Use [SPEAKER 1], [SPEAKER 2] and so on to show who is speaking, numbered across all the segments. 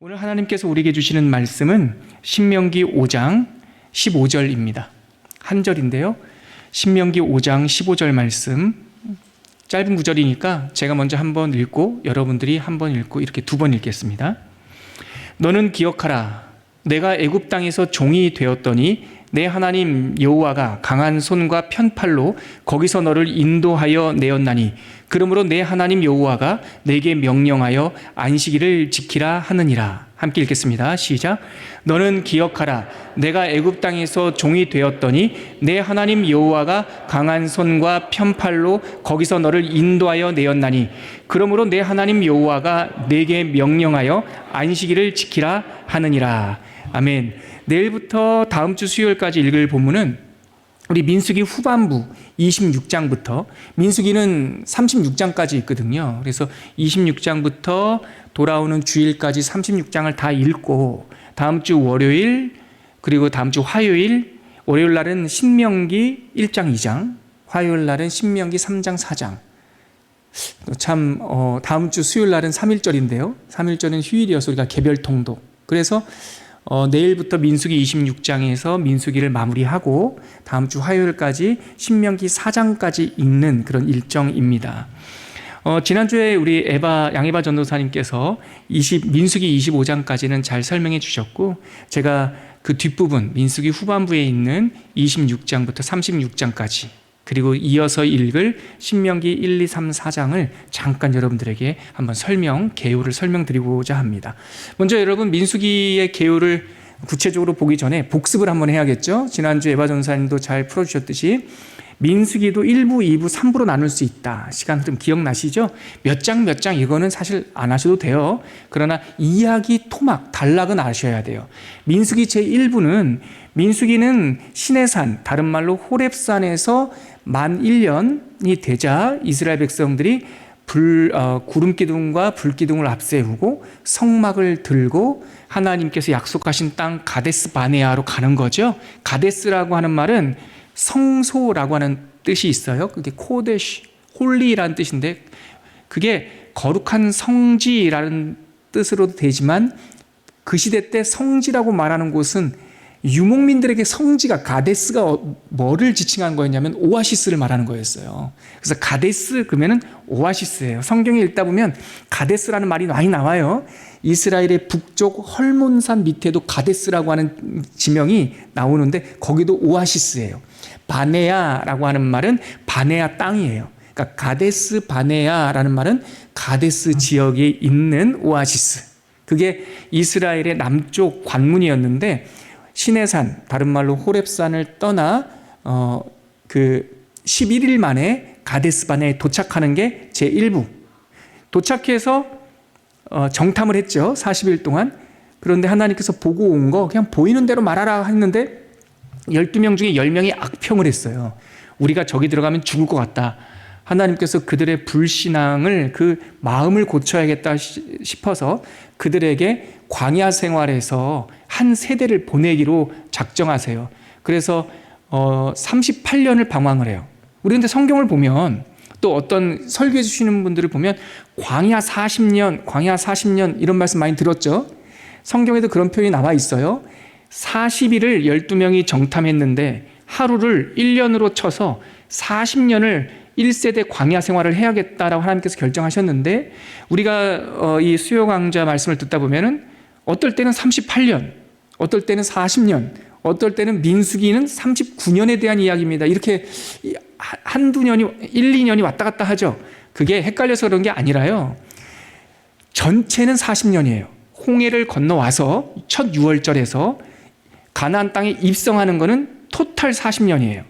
[SPEAKER 1] 오늘 하나님께서 우리에게 주시는 말씀은 신명기 5장 15절입니다. 한 절인데요. 신명기 5장 15절 말씀, 짧은 구절이니까 제가 먼저 한번 읽고 여러분들이 한번 읽고 이렇게 두 번 읽겠습니다. 너는 기억하라. 내가 애굽 땅에서 종이 되었더니 내 하나님 여호와가 강한 손과 편팔로 거기서 너를 인도하여 내었나니 그러므로 내 하나님 여호와가 내게 명령하여 안식일을 지키라 하느니라. 함께 읽겠습니다. 시작. 너는 기억하라. 내가 애굽 땅에서 종이 되었더니 내 하나님 여호와가 강한 손과 편팔로 거기서 너를 인도하여 내었나니 그러므로 내 하나님 여호와가 내게 명령하여 안식일을 지키라 하느니라. 아멘. 내일부터 다음 주 수요일까지 읽을 본문은 우리 민수기 후반부 26장부터, 민수기는 36장까지 있거든요. 그래서 26장부터 돌아오는 주일까지 36장을 다 읽고 다음 주 월요일 그리고 다음 주 화요일, 월요일 날은 신명기 1장 2장, 화요일 날은 신명기 3장 4장. 참 다음 주 수요일 날은 3.1절인데요. 3.1절은 휴일이어서 우리가 개별 통독. 그래서 내일부터 민수기 26장에서 민수기를 마무리하고 다음 주 화요일까지 신명기 4장까지 읽는 그런 일정입니다. 지난주에 우리 양에바 전도사님께서 민수기 25장까지는 잘 설명해 주셨고, 제가 그 뒷부분 민수기 후반부에 있는 26장부터 36장까지 그리고 이어서 읽을 신명기 1, 2, 3, 4장을 잠깐 여러분들에게 한번 개요를 설명드리고자 합니다. 먼저 여러분 민수기의 개요를 구체적으로 보기 전에 복습을 한번 해야겠죠. 지난주 에바 전사님도 잘 풀어주셨듯이 민수기도 1부, 2부, 3부로 나눌 수 있다. 시간 좀 기억나시죠? 몇 장 이거는 사실 안 하셔도 돼요. 그러나 이야기 토막, 단락은 아셔야 돼요. 민수기 제1부는 민수기는 시내산, 다른 말로 호렙산에서 만 1년이 되자 이스라엘 백성들이 구름기둥과 불기둥을 앞세우고 성막을 들고 하나님께서 약속하신 땅 가데스 바네아로 가는 거죠. 가데스라고 하는 말은 성소라고 하는 뜻이 있어요. 그게 코데시, 홀리라는 뜻인데 그게 거룩한 성지라는 뜻으로도 되지만 그 시대 때 성지라고 말하는 곳은 유목민들에게 성지가 가데스가 뭐를 지칭한 거였냐면 오아시스를 말하는 거였어요. 그래서 가데스 그러면은 오아시스예요. 성경에 읽다 보면 가데스라는 말이 많이 나와요. 이스라엘의 북쪽 헐몬산 밑에도 가데스라고 하는 지명이 나오는데 거기도 오아시스예요. 바네아라고 하는 말은 바네아 땅이에요. 그러니까 가데스 바네아라는 말은 가데스 지역에 있는 오아시스. 그게 이스라엘의 남쪽 관문이었는데 시내산, 다른 말로 호렙산을 떠나 그 11일 만에 가데스 바네아에 도착하는 게 제1부. 도착해서 정탐을 했죠. 40일 동안. 그런데 하나님께서 보고 온 거 그냥 보이는 대로 말하라 했는데 12명 중에 10명이 악평을 했어요. 우리가 저기 들어가면 죽을 것 같다. 하나님께서 그들의 불신앙을 그 마음을 고쳐야겠다 싶어서 그들에게 광야 생활에서 한 세대를 보내기로 작정하세요. 그래서 38년을 방황을 해요. 우리 근데 성경을 보면 또 어떤 설교해 주시는 분들을 보면 광야 40년 이런 말씀 많이 들었죠. 성경에도 그런 표현이 나와 있어요. 40일을 12명이 정탐했는데 하루를 1년으로 쳐서 40년을 1세대 광야 생활을 해야겠다라고 하나님께서 결정하셨는데 우리가 이 수요 강좌 말씀을 듣다 보면은 어떨 때는 38년, 어떨 때는 40년, 어떨 때는 민수기는 39년에 대한 이야기입니다. 이렇게 한두 년이 1, 2년이 왔다 갔다 하죠. 그게 헷갈려서 그런 게 아니라요. 전체는 40년이에요. 홍해를 건너와서 첫 유월절에서 가나안 땅에 입성하는 거는 토탈 40년이에요.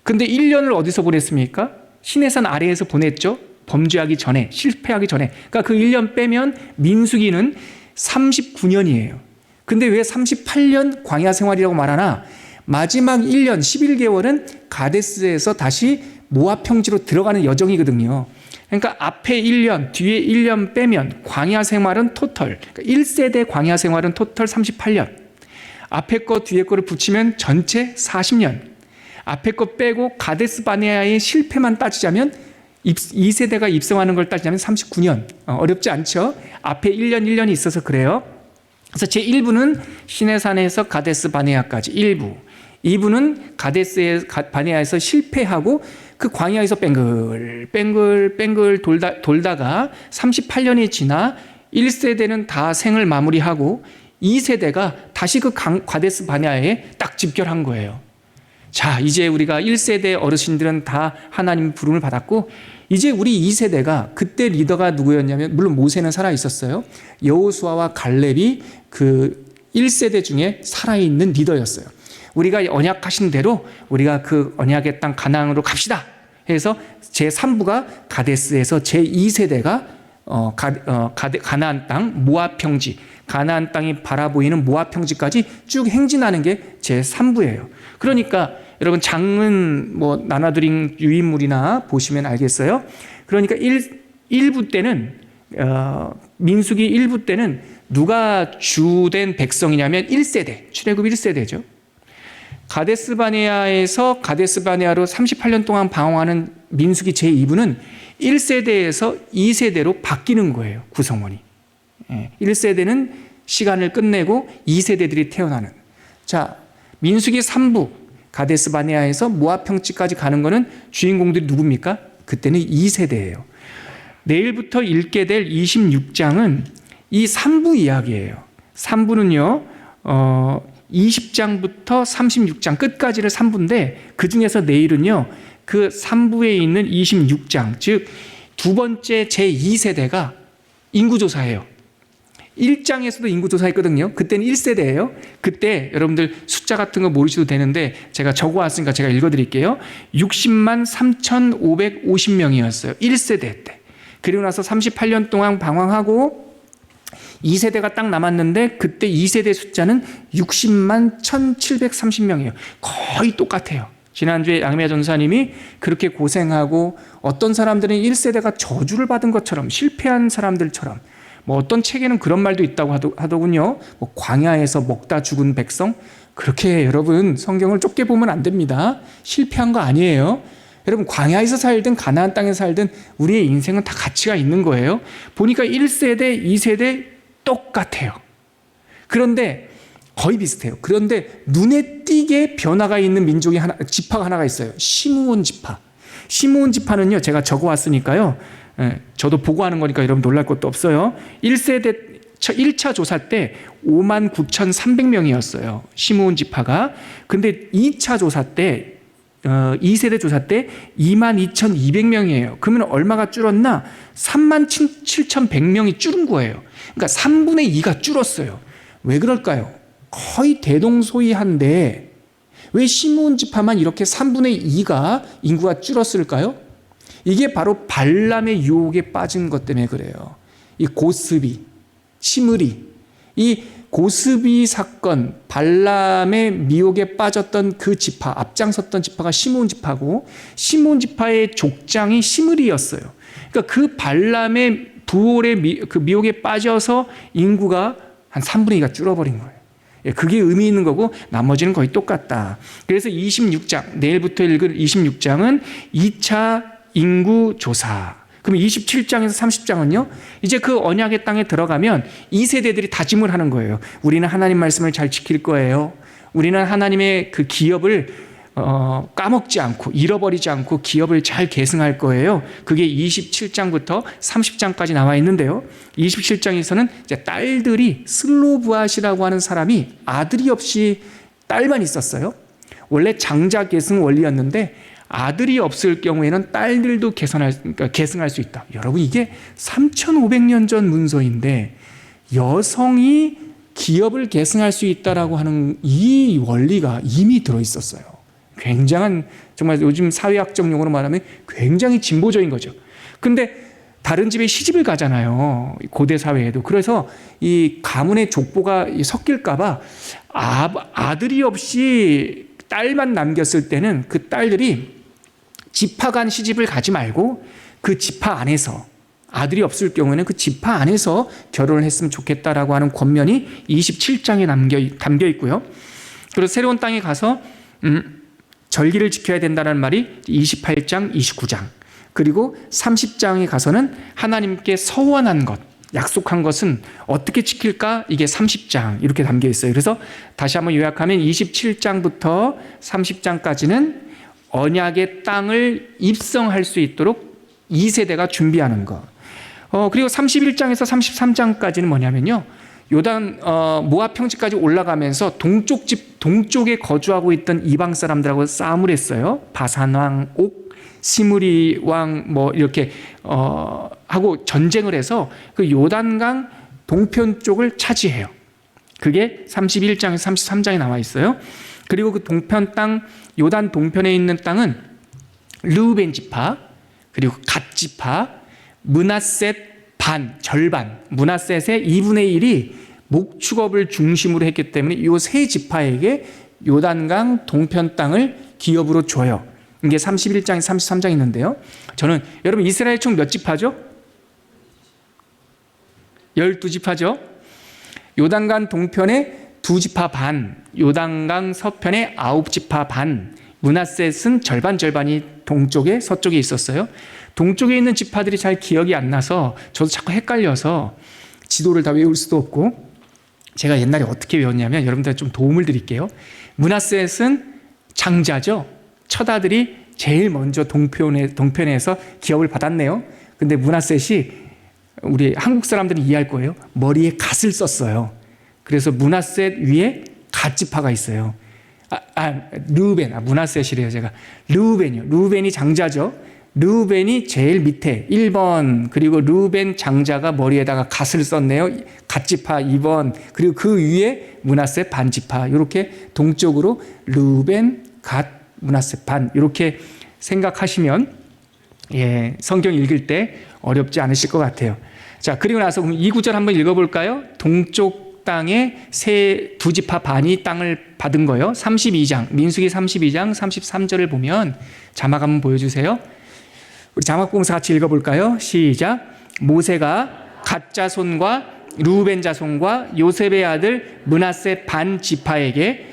[SPEAKER 1] 근데 1년을 어디서 보냈습니까? 시내산 아래에서 보냈죠. 범죄하기 전에, 실패하기 전에. 그러니까 그 1년 빼면 민수기는 39년이에요. 근데 왜 38년 광야 생활이라고 말하나? 마지막 1년, 11개월은 가데스에서 다시 모압 평지로 들어가는 여정이거든요. 그러니까 앞에 1년, 뒤에 1년 빼면 광야 생활은 토탈, 그러니까 1세대 광야 생활은 토탈 38년. 앞에 거 뒤에 거를 붙이면 전체 40년. 앞에 거 빼고 가데스 바네아의 실패만 따지자면 2세대가 입성하는 걸 따지자면 39년. 어렵지 않죠? 앞에 1년이 있어서 그래요. 그래서 제1부는 시내산에서 가데스 바네아까지 1부, 2부는 가데스 바네아에서 실패하고 그 광야에서 뺑글 돌다가 38년이 지나 1세대는 다 생을 마무리하고 2세대가 다시 그 가데스 바네아에 딱 집결한 거예요. 자, 이제 우리가 1세대 어르신들은 다 하나님 부름을 받았고 이제 우리 2세대가, 그때 리더가 누구였냐면, 물론 모세는 살아 있었어요. 여호수아와 갈렙이 그 1세대 중에 살아있는 리더였어요. 우리가 언약하신 대로 우리가 그 언약의 땅 가나안으로 갑시다 해서 제3부가 가데스에서 제2세대가 가나안 땅 모압 평지, 가나안 땅이 바라보이는 모압 평지까지 쭉 행진하는 게 제3부예요. 그러니까 여러분 장은 뭐 나눠드린 유인물이나 보시면 알겠어요. 그러니까 1부 때는 민수기 1부 때는 누가 주된 백성이냐면 1세대, 출애굽 1세대죠. 가데스 바네아에서 가데스 바네아로 38년 동안 방황하는 민수기 제2부는 1세대에서 2세대로 바뀌는 거예요. 구성원이. 1세대는 시간을 끝내고 2세대들이 태어나는. 자, 민수기 3부 가데스 바네아에서 모압 평지까지 가는 거는 주인공들이 누굽니까? 그때는 2세대예요. 내일부터 읽게 될 26장은 이 3부 이야기예요. 3부는요. 20장부터 36장 끝까지를 3부인데 그 중에서 내일은요. 그 3부에 있는 26장, 즉 두 번째 제2세대가 인구조사예요. 1장에서도 인구조사했거든요. 그때는 1세대예요. 그때 여러분들 숫자 같은 거 모르셔도 되는데 제가 적어왔으니까 제가 읽어드릴게요. 60만 3,550명이었어요. 1세대 때. 그리고 나서 38년 동안 방황하고 2세대가 딱 남았는데 그때 2세대 숫자는 60만 1,730명이에요. 거의 똑같아요. 지난주에 양미아 전사님이 그렇게 고생하고 어떤 사람들은 1세대가 저주를 받은 것처럼, 실패한 사람들처럼, 뭐 어떤 책에는 그런 말도 있다고 하더군요. 뭐 광야에서 먹다 죽은 백성. 그렇게 여러분 성경을 좁게 보면 안 됩니다. 실패한 거 아니에요. 여러분 광야에서 살든 가나안 땅에 살든 우리의 인생은 다 가치가 있는 거예요. 보니까 1세대, 2세대 똑같아요. 그런데 거의 비슷해요. 그런데 눈에 띄게 변화가 있는 민족이 지파가 하나가 있어요. 시므온 지파. 시므온 지파는요, 제가 적어왔으니까요. 저도 보고하는 거니까 여러분 놀랄 것도 없어요. 1차 조사 때 59,300명이었어요. 시므온 지파가. 근데 2차 조사 때 2세대 조사 때 22,200명이에요. 그러면 얼마가 줄었나? 37,100명이 줄은 거예요. 그러니까 3분의 2가 줄었어요. 왜 그럴까요? 거의 대동소이한데 왜 시므온 지파만 이렇게 3분의 2가 인구가 줄었을까요? 이게 바로 발람의 유혹에 빠진 것 때문에 그래요. 이 고스비, 시므리, 이 고스비 사건, 발람의 미혹에 빠졌던 그 지파, 앞장섰던 지파가 시므온 지파고, 시므온 지파의 족장이 시므리였어요. 그러니까 그 발람의 부올의 그 미혹에 빠져서 인구가 한 3분의 2가 줄어버린 거예요. 그게 의미 있는 거고 나머지는 거의 똑같다. 그래서 26장, 내일부터 읽을 26장은 2차 인구조사. 그럼 27장에서 30장은요, 이제 그 언약의 땅에 들어가면 2세대들이 다짐을 하는 거예요. 우리는 하나님 말씀을 잘 지킬 거예요. 우리는 하나님의 그 기업을 까먹지 않고 잃어버리지 않고 기업을 잘 계승할 거예요. 그게 27장부터 30장까지 나와 있는데요. 27장에서는 이제 딸들이, 슬로브앗이라고 하는 사람이 아들이 없이 딸만 있었어요. 원래 장자 계승 원리였는데 아들이 없을 경우에는 딸들도 계승할 수 있다. 여러분, 이게 3,500년 전 문서인데 여성이 기업을 계승할 수 있다라고 하는 이 원리가 이미 들어있었어요. 굉장한, 정말 요즘 사회학적 용어로 말하면 굉장히 진보적인 거죠. 근데 다른 집에 시집을 가잖아요. 고대 사회에도. 그래서 이 가문의 족보가 섞일까봐 아들이 없이 딸만 남겼을 때는 그 딸들이 지파 간 시집을 가지 말고 그 지파 안에서, 아들이 없을 경우에는 그 지파 안에서 결혼을 했으면 좋겠다라고 하는 권면이 27장에 담겨 있고요. 그리고 새로운 땅에 가서 절기를 지켜야 된다는 말이 28장, 29장. 그리고 30장에 가서는 하나님께 서원한 것, 약속한 것은 어떻게 지킬까? 이게 30장 이렇게 담겨 있어요. 그래서 다시 한번 요약하면 27장부터 30장까지는 언약의 땅을 입성할 수 있도록 2세대가 준비하는 것. 그리고 31장에서 33장까지는 뭐냐면요. 요단 모압 평지까지 올라가면서 동쪽에 거주하고 있던 이방 사람들하고 싸움을 했어요. 바산 왕 옥, 시므리 왕 뭐 이렇게 하고 전쟁을 해서 그 요단강 동편 쪽을 차지해요. 그게 31장에서 33장에 나와 있어요. 그리고 그 동편 땅, 요단 동편에 있는 땅은 르우벤 지파, 그리고 갓 지파, 므낫셋 반, 절반, 므낫셋의 2분의 1이 목축업을 중심으로 했기 때문에 이 세 지파에게 요단강 동편 땅을 기업으로 줘요. 이게 31장, 33장이 있는데요. 저는 여러분 이스라엘 총 몇 지파죠? 12지파죠. 요단강 동편에 2지파 반, 요단강 서편에 9지파 반, 므낫셋은 절반이 동쪽에 서쪽에 있었어요. 동쪽에 있는 지파들이 잘 기억이 안 나서 저도 자꾸 헷갈려서 지도를 다 외울 수도 없고, 제가 옛날에 어떻게 외웠냐면 여러분들 좀 도움을 드릴게요. 므낫셋은 장자죠. 첫 아들이 제일 먼저 동편에서 기업을 받았네요. 근데 므낫셋이 우리 한국 사람들은 이해할 거예요. 머리에 갓을 썼어요. 그래서 므낫셋 위에 갓 지파가 있어요. 르우벤, 므낫셋이래요 제가. 르우벤이요. 르우벤이 장자죠. 르우벤이 제일 밑에 1번, 그리고 르우벤 장자가 머리에다가 갓을 썼네요. 갓 지파 2번, 그리고 그 위에 므낫셋 반 지파. 이렇게 동쪽으로 르우벤, 갓, 므낫셋 반, 이렇게 생각하시면 성경 읽을 때 어렵지 않으실 것 같아요. 자, 그리고 나서 이 구절 한번 읽어볼까요? 동쪽 땅에 두 지파 반이 땅을 받은 거요. 32장, 민수기 32장 33절을 보면 자막 한번 보여주세요. 우리 자막 보면서 같이 읽어볼까요? 시작. 모세가 갓 자손과 르우벤 자손과 요셉의 아들 므낫셋 반 지파에게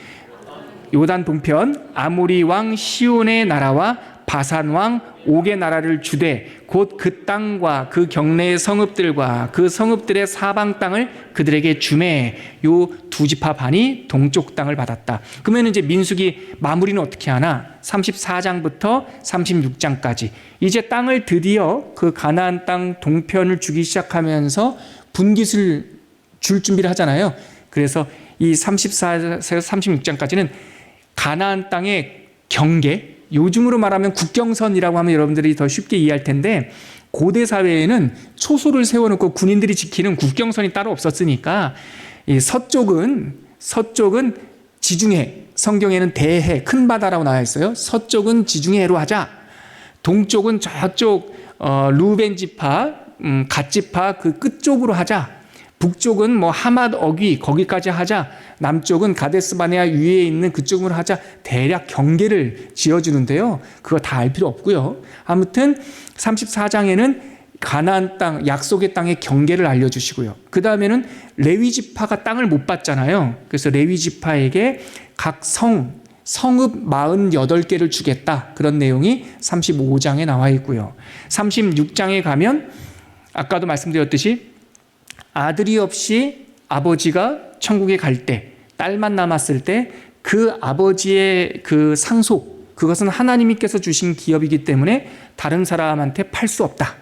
[SPEAKER 1] 요단 동편 아모리 왕 시온의 나라와 바산 왕 옥의 나라를 주되 곧 그 땅과 그 경내의 성읍들과 그 성읍들의 사방 땅을 그들에게 주매. 요 2지파 반이 동쪽 땅을 받았다. 그러면 이제 민수기 마무리는 어떻게 하나? 34장부터 36장까지 이제 땅을 드디어 그 가나안 땅 동편을 주기 시작하면서 분깃을 줄 준비를 하잖아요. 그래서 이 34에서 36장까지는 가나안 땅의 경계, 요즘으로 말하면 국경선이라고 하면 여러분들이 더 쉽게 이해할 텐데, 고대 사회에는 초소를 세워놓고 군인들이 지키는 국경선이 따로 없었으니까 이 서쪽은 지중해, 성경에는 대해, 큰 바다라고 나와 있어요. 서쪽은 지중해로 하자. 동쪽은 저쪽 르우벤 지파, 갓 지파 그 끝쪽으로 하자. 북쪽은 뭐 하맛 어귀 거기까지 하자. 남쪽은 가데스 바네아 위에 있는 그쪽으로 하자. 대략 경계를 지어주는데요. 그거 다 알 필요 없고요. 아무튼 34장에는 가나안 땅, 약속의 땅의 경계를 알려주시고요. 그 다음에는 레위 지파가 땅을 못 받잖아요. 그래서 레위 지파에게 각 성읍 48개를 주겠다. 그런 내용이 35장에 나와 있고요. 36장에 가면 아까도 말씀드렸듯이 아들이 없이 아버지가 천국에 갈 때, 딸만 남았을 때 그 아버지의 그 상속, 그것은 하나님께서 주신 기업이기 때문에 다른 사람한테 팔 수 없다.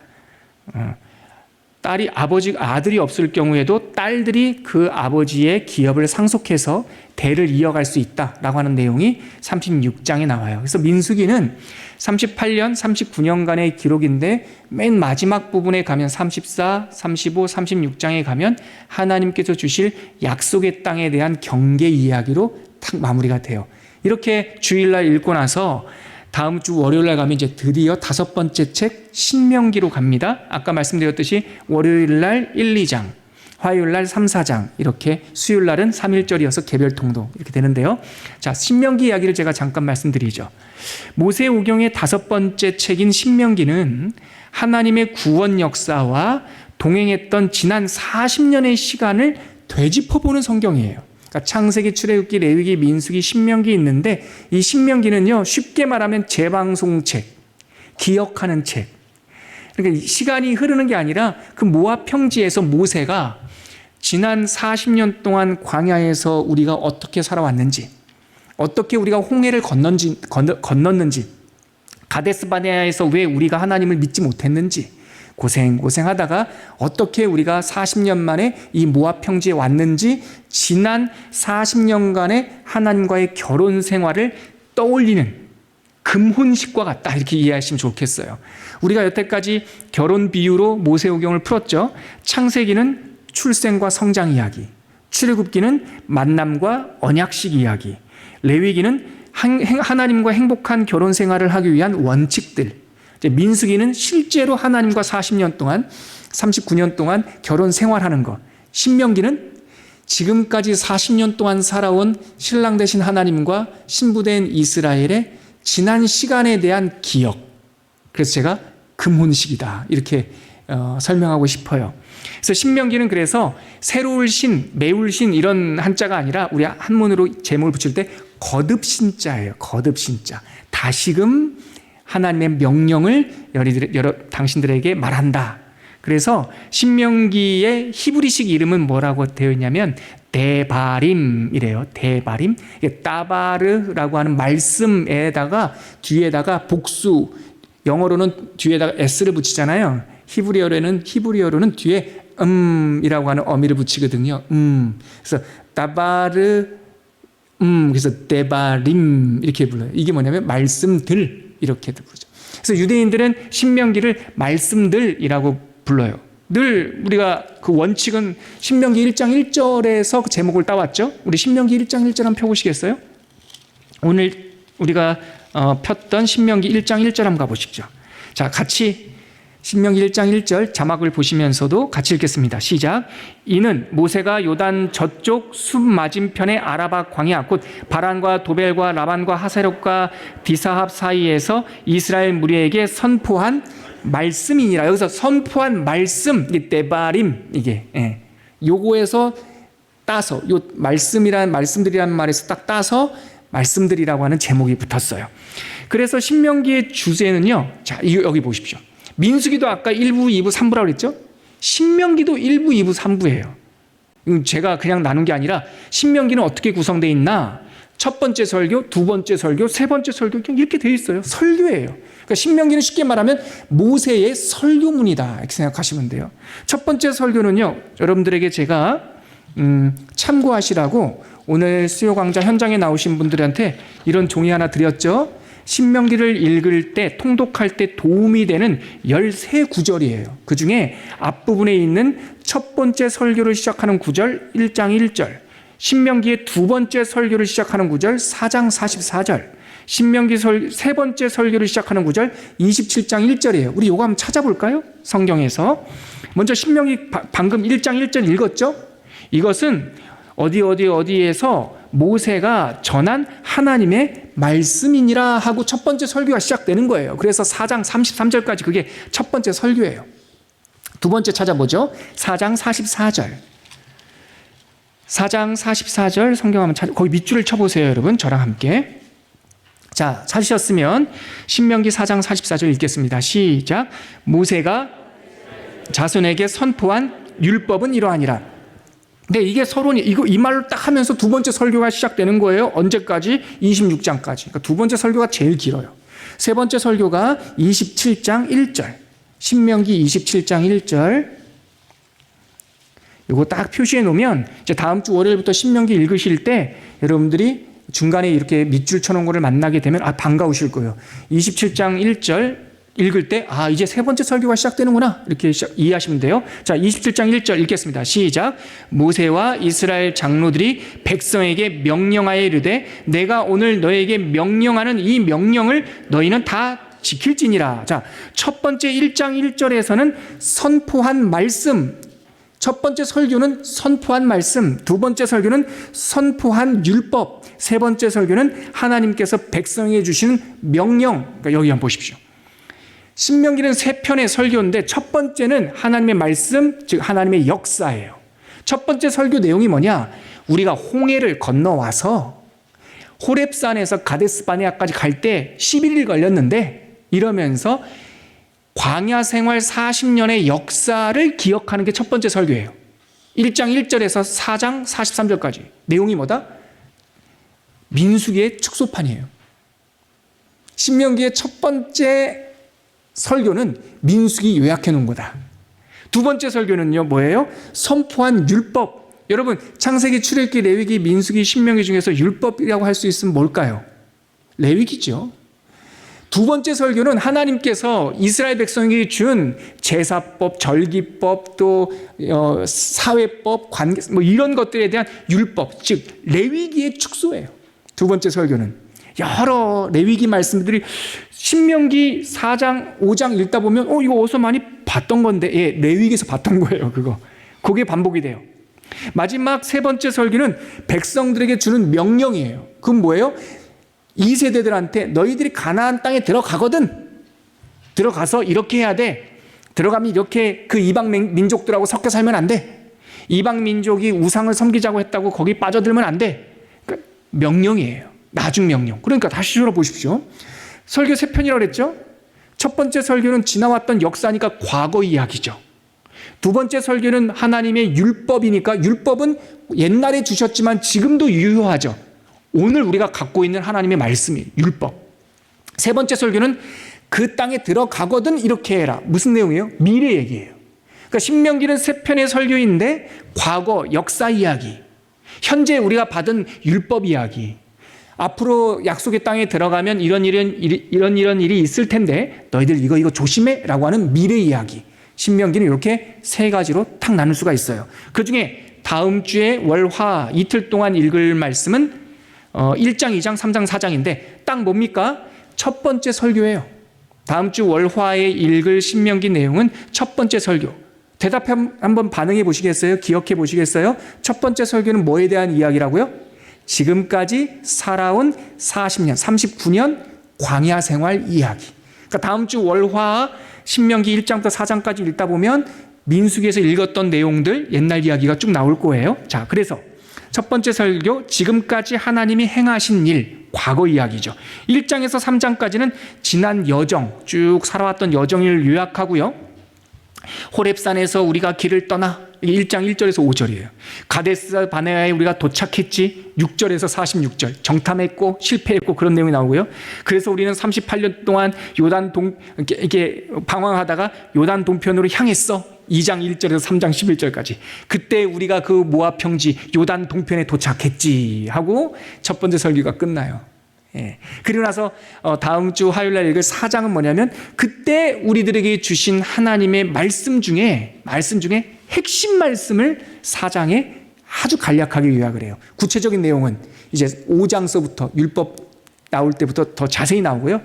[SPEAKER 1] 아들이 없을 경우에도 딸들이 그 아버지의 기업을 상속해서 대를 이어갈 수 있다라고 하는 내용이 36장에 나와요. 그래서 민수기는 38년, 39년간의 기록인데 맨 마지막 부분에 가면 34, 35, 36장에 가면 하나님께서 주실 약속의 땅에 대한 경계 이야기로 탁 마무리가 돼요. 이렇게 주일날 읽고 나서 다음 주 월요일날 가면 이제 드디어 5번째 책 신명기로 갑니다. 아까 말씀드렸듯이 월요일날 1, 2장, 화요일날 3, 4장, 이렇게 수요일날은 3일절이어서 개별 통독 이렇게 되는데요. 자, 신명기 이야기를 제가 잠깐 말씀드리죠. 모세오경의 5번째 책인 신명기는 하나님의 구원 역사와 동행했던 지난 40년의 시간을 되짚어보는 성경이에요. 그러니까 창세기, 출애굽기, 레위기, 민수기, 신명기 있는데 이 신명기는요, 쉽게 말하면 재방송책, 기억하는 책. 그러니까 시간이 흐르는 게 아니라 그 모압 평지에서 모세가 지난 40년 동안 광야에서 우리가 어떻게 살아왔는지, 어떻게 우리가 홍해를 건넜는지, 가데스바네아에서 왜 우리가 하나님을 믿지 못했는지, 고생하다가 어떻게 우리가 40년 만에 이 모압 평지에 왔는지, 지난 40년간의 하나님과의 결혼 생활을 떠올리는 금혼식과 같다, 이렇게 이해하시면 좋겠어요. 우리가 여태까지 결혼 비유로 모세오경을 풀었죠. 창세기는 출생과 성장 이야기, 출애굽기는 만남과 언약식 이야기, 레위기는 하나님과 행복한 결혼 생활을 하기 위한 원칙들, 민수기는 실제로 하나님과 40년 동안 39년 동안 결혼 생활하는 것, 신명기는 지금까지 40년 동안 살아온 신랑 되신 하나님과 신부된 이스라엘의 지난 시간에 대한 기억. 그래서 제가 금혼식이다, 이렇게 설명하고 싶어요. 그래서 신명기는 그래서 새로울 신, 매울 신 이런 한자가 아니라 우리 한문으로 제목을 붙일 때 거듭신자예요. 거듭신자. 다시금 하나님의 명령을 당신들에게 말한다. 그래서 신명기의 히브리식 이름은 뭐라고 되어 있냐면 데바림이래요. 데바림. 따바르라고 하는 말씀에다가 뒤에다가 복수, 영어로는 뒤에다가 s를 붙이잖아요. 히브리어로는 뒤에 이라고 하는 어미를 붙이거든요. 그래서 따바르 그래서 데바림 이렇게 불러요. 이게 뭐냐면 말씀들 이렇게도 부르죠. 그래서 유대인들은 신명기를 말씀들이라고 불러요. 늘 우리가 그 원칙은 신명기 1장 1절에서 그 제목을 따왔죠. 우리 신명기 1장 1절 한번 펴보시겠어요? 오늘 우리가 폈던 신명기 1장 1절 한번 가보시죠. 자, 같이 신명기 1장 1절 자막을 보시면서도 같이 읽겠습니다. 시작. 이는 모세가 요단 저쪽 숲 맞은편의 아라바 광야 곧 바란과 도벨과 라반과 하세롯과 디사합 사이에서 이스라엘 무리에게 선포한 말씀이니라. 여기서 선포한 말씀, 이게 데바림, 이게 요거에서 따서 요 말씀들이라는 말에서 딱 따서 말씀들이라고 하는 제목이 붙었어요. 그래서 신명기의 주제는요. 자, 여기 보십시오. 민수기도 아까 1부, 2부, 3부라고 그랬죠? 신명기도 1부, 2부, 3부예요. 제가 그냥 나눈 게 아니라 신명기는 어떻게 구성되어 있나? 첫 번째 설교, 두 번째 설교, 세 번째 설교 이렇게 되어 있어요. 설교예요. 그러니까 신명기는 쉽게 말하면 모세의 설교문이다 이렇게 생각하시면 돼요. 첫 번째 설교는요. 여러분들에게 제가 참고하시라고 오늘 수요 강좌 현장에 나오신 분들한테 이런 종이 하나 드렸죠. 신명기를 읽을 때 통독할 때 도움이 되는 13구절이에요. 그중에 앞부분에 있는 첫 번째 설교를 시작하는 구절 1장 1절, 신명기의 두 번째 설교를 시작하는 구절 4장 44절, 신명기 세 번째 설교를 시작하는 구절 27장 1절이에요. 우리 요거 한번 찾아볼까요? 성경에서. 먼저 신명기 방금 1장 1절 읽었죠? 이것은 어디에서 모세가 전한 하나님의 말씀이니라 하고 첫 번째 설교가 시작되는 거예요. 그래서 4장 33절까지 그게 첫 번째 설교예요. 두 번째 찾아보죠. 4장 44절. 4장 44절 성경 한번 거기 밑줄을 쳐보세요, 여러분. 저랑 함께. 자, 찾으셨으면 신명기 4장 44절 읽겠습니다. 시작. 모세가 자손에게 선포한 율법은 이러하니라. 근데 이게 서론이 이 말을 딱 하면서 두 번째 설교가 시작되는 거예요. 언제까지? 26장까지. 그러니까 두 번째 설교가 제일 길어요. 세 번째 설교가 27장 1절. 신명기 27장 1절. 이거 딱 표시해 놓으면 이제 다음 주 월요일부터 신명기 읽으실 때 여러분들이 중간에 이렇게 밑줄 쳐놓은 거를 만나게 되면 반가우실 거예요. 27장 1절 읽을 때 이제 세 번째 설교가 시작되는구나 이렇게 이해하시면 돼요. 자, 27장 1절 읽겠습니다. 시작. 모세와 이스라엘 장로들이 백성에게 명령하여 이르되 내가 오늘 너에게 명령하는 이 명령을 너희는 다 지킬지니라. 자, 첫 번째 1장 1절에서는 선포한 말씀, 첫 번째 설교는 선포한 말씀, 두 번째 설교는 선포한 율법, 세 번째 설교는 하나님께서 백성에게 주시는 명령. 그러니까 여기 한번 보십시오. 신명기는 세 편의 설교인데 첫 번째는 하나님의 말씀, 즉 하나님의 역사예요. 첫 번째 설교 내용이 뭐냐? 우리가 홍해를 건너와서 호렙산에서 가데스바네아까지 갈 때 11일 걸렸는데 이러면서 광야 생활 40년의 역사를 기억하는 게 첫 번째 설교예요. 1장 1절에서 4장 43절까지. 내용이 뭐다? 민수기의 축소판이에요. 신명기의 첫 번째 설교는 민수기 요약해 놓은 거다. 두 번째 설교는요, 뭐예요? 선포한 율법. 여러분, 창세기, 출애굽기, 레위기, 민수기, 신명기 중에서 율법이라고 할 수 있으면 뭘까요? 레위기죠. 두 번째 설교는 하나님께서 이스라엘 백성에게 준 제사법, 절기법, 또 사회법, 관계, 뭐 이런 것들에 대한 율법, 즉 레위기의 축소예요. 두 번째 설교는 여러 레위기 말씀들이 신명기 4장, 5장 읽다 보면 이거 어디서 많이 봤던 건데, 예, 레위기에서 봤던 거예요. 그게 반복이 돼요. 마지막 세 번째 설교는 백성들에게 주는 명령이에요. 그건 뭐예요? 이 세대들한테 너희들이 가나안 땅에 들어가서 이렇게 해야 돼. 들어가면 이렇게 그 이방 민족들하고 섞여 살면 안 돼. 이방 민족이 우상을 섬기자고 했다고 거기 빠져들면 안 돼. 그러니까 명령이에요. 나중 명령. 그러니까 다시 들어보십시오. 설교 3편이라고 그랬죠? 첫 번째 설교는 지나왔던 역사니까 과거 이야기죠. 두 번째 설교는 하나님의 율법이니까 율법은 옛날에 주셨지만 지금도 유효하죠. 오늘 우리가 갖고 있는 하나님의 말씀이에요. 율법. 세 번째 설교는 그 땅에 들어가거든 이렇게 해라. 무슨 내용이에요? 미래 얘기예요. 그러니까 신명기는 3편의 설교인데 과거, 역사 이야기, 현재 우리가 받은 율법 이야기, 앞으로 약속의 땅에 들어가면 이런 일이 있을 텐데 너희들 이거 조심해 라고 하는 미래 이야기. 신명기는 이렇게 세 가지로 탁 나눌 수가 있어요. 그중에 다음 주에 월화 이틀 동안 읽을 말씀은 1장, 2장, 3장, 4장인데 딱 뭡니까? 첫 번째 설교예요. 다음 주 월화에 읽을 신명기 내용은 첫 번째 설교. 대답 한번 반응해 보시겠어요? 기억해 보시겠어요? 첫 번째 설교는 뭐에 대한 이야기라고요? 지금까지 살아온 40년, 39년 광야 생활 이야기. 그러니까 다음 주 월화 신명기 1장부터 4장까지 읽다 보면 민수기에서 읽었던 내용들, 옛날 이야기가 쭉 나올 거예요. 자, 그래서 첫 번째 설교, 지금까지 하나님이 행하신 일, 과거 이야기죠. 1장에서 3장까지는 지난 여정, 쭉 살아왔던 여정을 요약하고요. 호렙산에서 우리가 길을 떠나, 1장 1절에서 5절이에요. 가데스 바네아에 우리가 도착했지, 6절에서 46절. 정탐했고 실패했고 그런 내용이 나오고요. 그래서 우리는 38년 동안 이렇게 방황하다가 요단 동편으로 향했어. 2장 1절에서 3장 11절까지. 그때 우리가 그 모압 평지 요단 동편에 도착했지 하고 첫 번째 설교가 끝나요. 예. 그리고 나서 다음 주 화요일 날 읽을 4장은 뭐냐면 그때 우리들에게 주신 하나님의 말씀 중에 핵심 말씀을 4장에 아주 간략하게 요약을 해요. 구체적인 내용은 이제 5장서부터 율법 나올 때부터 더 자세히 나오고요.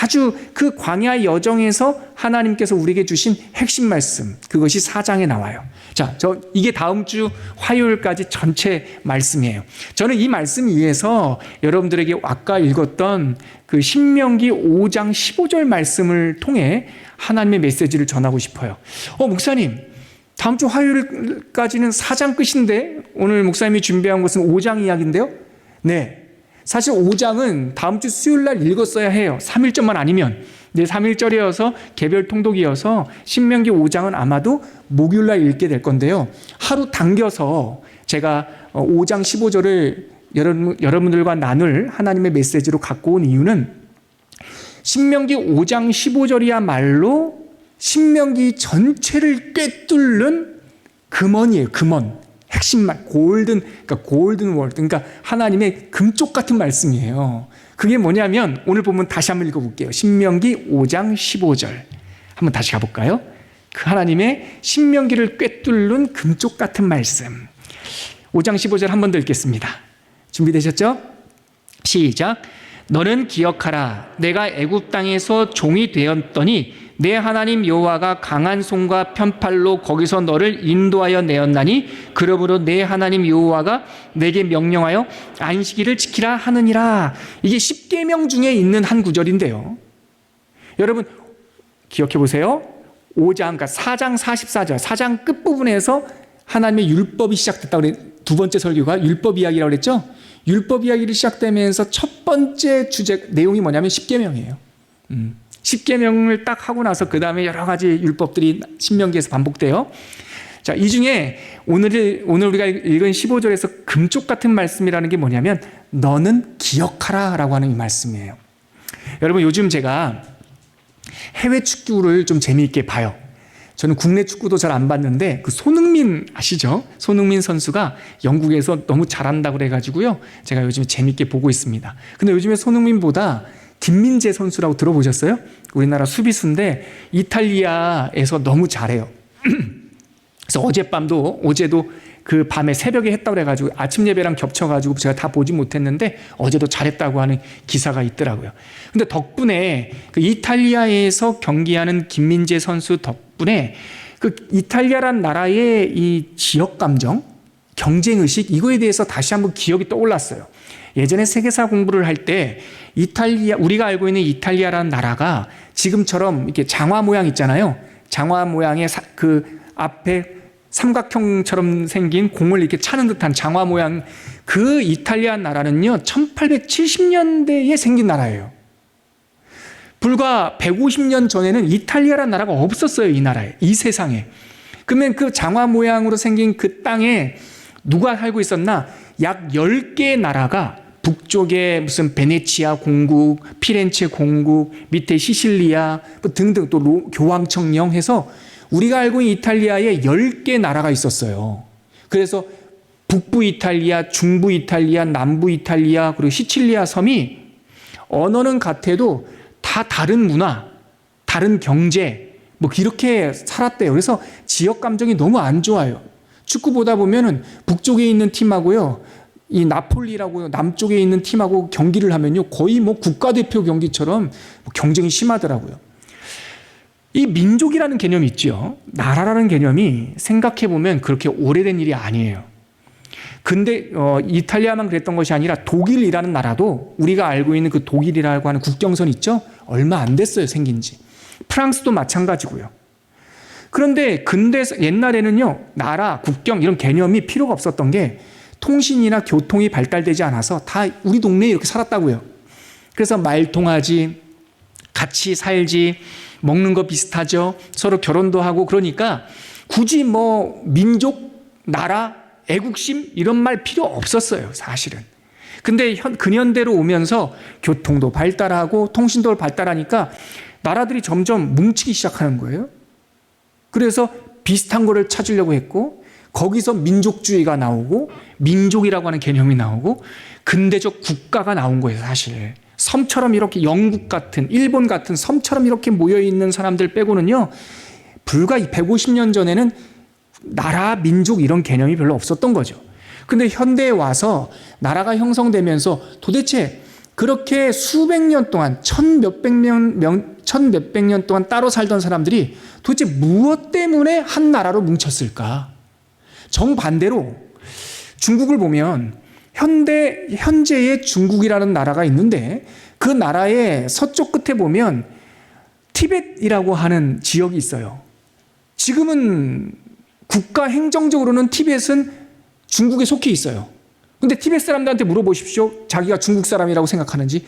[SPEAKER 1] 아주 그 광야 여정에서 하나님께서 우리에게 주신 핵심 말씀, 그것이 4장에 나와요. 자, 이게 다음 주 화요일까지 전체 말씀이에요. 저는 이 말씀 위에서 여러분들에게 아까 읽었던 그 신명기 5장 15절 말씀을 통해 하나님의 메시지를 전하고 싶어요. 목사님, 다음 주 화요일까지는 4장 끝인데 오늘 목사님이 준비한 것은 5장 이야기인데요? 네. 사실 5장은 다음 주 수요일 날 읽었어야 해요. 3일절만 아니면. 근데 3일절이어서 개별 통독이어서 신명기 5장은 아마도 목요일 날 읽게 될 건데요. 하루 당겨서 제가 5장 15절을 여러분들과 나눌 하나님의 메시지로 갖고 온 이유는 신명기 5장 15절이야말로 신명기 전체를 꿰뚫는 금원이에요. 금원. 핵심만 골든 월드, 그러니까 하나님의 금쪽 같은 말씀이에요. 그게 뭐냐면 오늘 보면 다시 한번 읽어볼게요. 신명기 5장 15절 한번 다시 가볼까요? 그 하나님의 신명기를 꿰뚫는 금쪽 같은 말씀. 5장 15절 한 번 더 읽겠습니다. 준비되셨죠? 시작. 너는 기억하라. 내가 애굽 땅에서 종이 되었더니 내 하나님 여호와가 강한 손과 편팔로 거기서 너를 인도하여 내었나니 그러므로 내 하나님 여호와가 내게 명령하여 안식일을 지키라 하느니라. 이게 10계명 중에 있는 한 구절인데요. 여러분 기억해 보세요. 5장, 그러니까 4장 44절, 4장 끝부분에서 하나님의 율법이 시작됐다고 그랬, 두 번째 설교가 율법 이야기라고 그랬죠. 율법 이야기를 시작되면서 첫 번째 주제 내용이 뭐냐면 10계명이에요. 십계명을 딱 하고 나서 그 다음에 여러 가지 율법들이 신명기에서 반복돼요. 자, 이 중에 오늘 우리가 읽은 15절에서 금쪽 같은 말씀이라는 게 뭐냐면 너는 기억하라 라고 하는 이 말씀이에요. 여러분, 요즘 제가 해외 축구를 좀 재미있게 봐요. 저는 국내 축구도 잘 안 봤는데 그 손흥민 아시죠? 손흥민 선수가 영국에서 너무 잘한다고 그래가지고요, 제가 요즘 재미있게 보고 있습니다. 근데 요즘에 손흥민보다 김민재 선수라고 들어보셨어요? 우리나라 수비수인데 이탈리아에서 너무 잘해요. 그래서 어제도 그 밤에 새벽에 했다고 그래가지고 아침 예배랑 겹쳐가지고 제가 다 보지 못했는데 어제도 잘했다고 하는 기사가 있더라고요. 근데 덕분에 그 이탈리아에서 경기하는 김민재 선수 덕분에 그 이탈리아란 나라의 이 지역 감정, 경쟁 의식, 이거에 대해서 다시 한번 기억이 떠올랐어요. 예전에 세계사 공부를 할 때 우리가 알고 있는 이탈리아라는 나라가 지금처럼 이렇게 장화 모양 있잖아요. 장화 모양의 그 앞에 삼각형처럼 생긴 공을 이렇게 차는 듯한 장화 모양, 그 이탈리아 나라는요 1870년대에 생긴 나라예요. 불과 150년 전에는 이탈리아라는 나라가 없었어요. 이 나라에, 이 세상에. 그러면 그 장화 모양으로 생긴 그 땅에 누가 살고 있었나? 약 10개의 나라가, 북쪽에 무슨 베네치아 공국, 피렌체 공국, 밑에 시실리아 등등, 또 교황청령 해서 우리가 알고 있는 이탈리아에 10개 나라가 있었어요. 그래서 북부 이탈리아, 중부 이탈리아, 남부 이탈리아, 그리고 시칠리아 섬이 언어는 같아도 다 다른 문화, 다른 경제, 뭐 이렇게 살았대요. 그래서 지역 감정이 너무 안 좋아요. 축구 보다 보면은 북쪽에 있는 팀하고요, 이 나폴리라고 남쪽에 있는 팀하고 경기를 하면요, 거의 뭐 국가대표 경기처럼 경쟁이 심하더라고요. 이 민족이라는 개념이 있죠. 나라라는 개념이 생각해보면 그렇게 오래된 일이 아니에요. 근데 이탈리아만 그랬던 것이 아니라 독일이라는 나라도, 우리가 알고 있는 그 독일이라고 하는 국경선 있죠? 얼마 안 됐어요, 생긴 지. 프랑스도 마찬가지고요. 그런데 근대 옛날에는요, 나라, 국경 이런 개념이 필요가 없었던 게 통신이나 교통이 발달되지 않아서 다 우리 동네에 이렇게 살았다고요. 그래서 말 통하지, 같이 살지, 먹는 거 비슷하죠. 서로 결혼도 하고, 그러니까 굳이 뭐 민족, 나라, 애국심 이런 말 필요 없었어요, 사실은. 근데 근현대로 오면서 교통도 발달하고 통신도 발달하니까 나라들이 점점 뭉치기 시작하는 거예요. 그래서 비슷한 거를 찾으려고 했고, 거기서 민족주의가 나오고 민족이라고 하는 개념이 나오고 근대적 국가가 나온 거예요, 사실. 섬처럼 이렇게 영국 같은, 일본 같은 섬처럼 이렇게 모여있는 사람들 빼고는요, 불과 150년 전에는 나라, 민족 이런 개념이 별로 없었던 거죠. 근데 현대에 와서 나라가 형성되면서 도대체 그렇게 수백 년 동안, 천몇백 년 동안 따로 살던 사람들이 도대체 무엇 때문에 한 나라로 뭉쳤을까? 정반대로 중국을 보면 현재의 중국이라는 나라가 있는데, 그 나라의 서쪽 끝에 보면 티벳이라고 하는 지역이 있어요. 지금은 국가 행정적으로는 티벳은 중국에 속해 있어요. 근데 티벳 사람들한테 물어보십시오. 자기가 중국 사람이라고 생각하는지.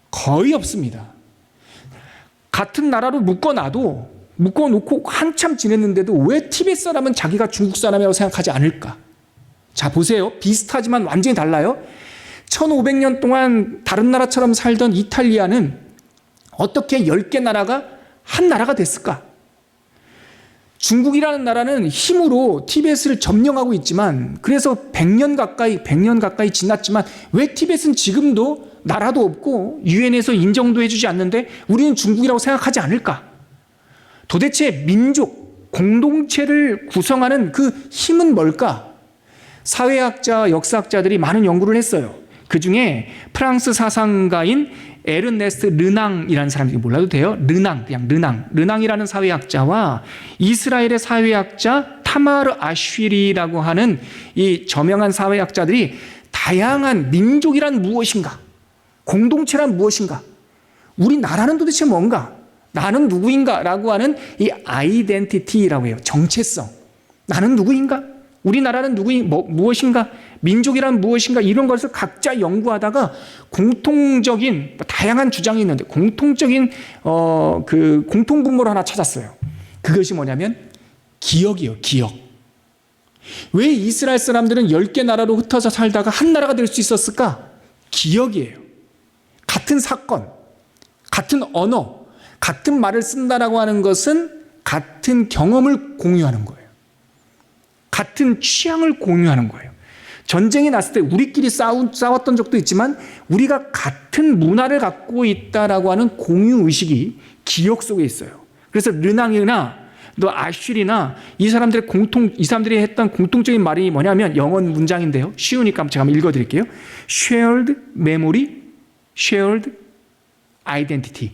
[SPEAKER 1] 거의 없습니다. 같은 나라로 묶어놓고 한참 지냈는데도 왜 티벳 사람은 자기가 중국 사람이라고 생각하지 않을까? 자, 보세요. 비슷하지만 완전히 달라요. 1500년 동안 다른 나라처럼 살던 이탈리아는 어떻게 10개 나라가 한 나라가 됐을까? 중국이라는 나라는 힘으로 티벳을 점령하고 있지만, 그래서 100년 가까이 지났지만 왜 티벳은 지금도 나라도 없고 유엔에서 인정도 해주지 않는데 우리는 중국이라고 생각하지 않을까? 도대체 민족, 공동체를 구성하는 그 힘은 뭘까? 사회학자, 역사학자들이 많은 연구를 했어요. 그 중에 프랑스 사상가인 에르네스트 르낭이라는 사람이, 몰라도 돼요. 르낭이라는 사회학자와 이스라엘의 사회학자 타마르 아쉬리라고 하는 이 저명한 사회학자들이 다양한 민족이란 무엇인가, 공동체란 무엇인가, 우리 나라는 도대체 뭔가, 나는 누구인가 라고 하는 이 아이덴티티라고 해요. 정체성. 나는 누구인가? 우리나라는 무엇인가? 민족이란 무엇인가 이런 것을 각자 연구하다가 공통적인 다양한 주장이 있는데 공통적인 그 공통분모를 하나 찾았어요. 그것이 뭐냐면 기억이에요. 기억. 왜 이스라엘 사람들은 10개 나라로 흩어져 살다가 한 나라가 될 수 있었을까? 기억이에요. 같은 사건, 같은 언어, 같은 말을 쓴다라고 하는 것은 같은 경험을 공유하는 거예요. 같은 취향을 공유하는 거예요. 전쟁이 났을 때 우리끼리 싸웠던 적도 있지만 우리가 같은 문화를 갖고 있다라고 하는 공유의식이 기억 속에 있어요. 그래서 르낭이나 또 아쉬리나 이 사람들이 했던 공통적인 말이 뭐냐면 영어 문장인데요. 쉬우니까 제가 한번 읽어드릴게요. Shared memory, shared identity.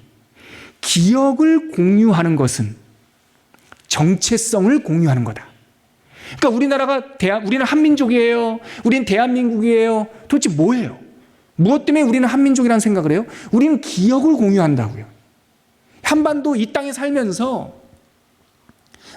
[SPEAKER 1] 기억을 공유하는 것은 정체성을 공유하는 거다. 그러니까 우리는 한민족이에요. 우리는 대한민국이에요. 도대체 뭐예요? 무엇 때문에 우리는 한민족이라는 생각을 해요? 우리는 기억을 공유한다고요. 한반도 이 땅에 살면서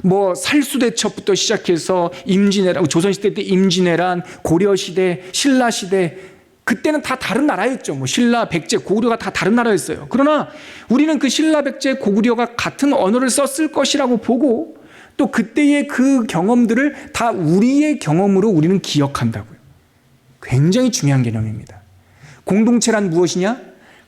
[SPEAKER 1] 뭐 살수대첩부터 시작해서 임진왜란, 조선시대 때 임진왜란, 고려시대, 신라시대, 그때는 다 다른 나라였죠. 뭐 신라, 백제, 고구려가 다 다른 나라였어요. 그러나 우리는 그 신라, 백제, 고구려가 같은 언어를 썼을 것이라고 보고 또 그때의 그 경험들을 다 우리의 경험으로 우리는 기억한다고요. 굉장히 중요한 개념입니다. 공동체란 무엇이냐?